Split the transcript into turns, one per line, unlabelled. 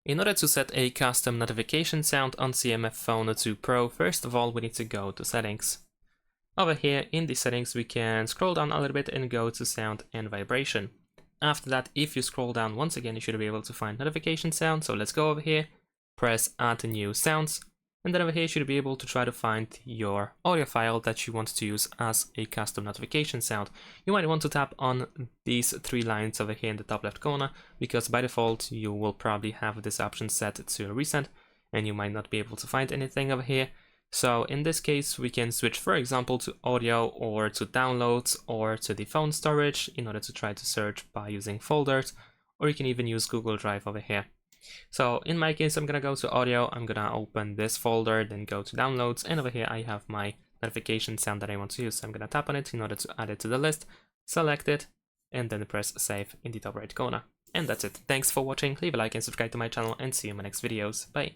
In order to set a custom notification sound on CMF Phone 2 Pro, first of all we need to go to settings. Over here in the settings we can scroll down a little bit and go to sound and vibration. After that, if you scroll down once again, you should be able to find notification sound. So let's go over here, press add new sounds, and then over here you should be able to try to find your audio file that you want to use as a custom notification sound. You might want to tap on these three lines over here in the top left corner, because by default you will probably have this option set to recent and you might not be able to find anything over here. So in this case we can switch, for example, to audio or to downloads or to the phone storage in order to try to search by using folders, or you can even use Google Drive over here. So in my case, I'm gonna go to audio, I'm gonna open this folder, then go to downloads, and over here I have my notification sound that I want to use. So I'm gonna tap on it in order to add it to the list, select it, and then press save in the top right corner. And that's it. Thanks for watching, leave a like and subscribe to my channel, and see you in my next videos. Bye!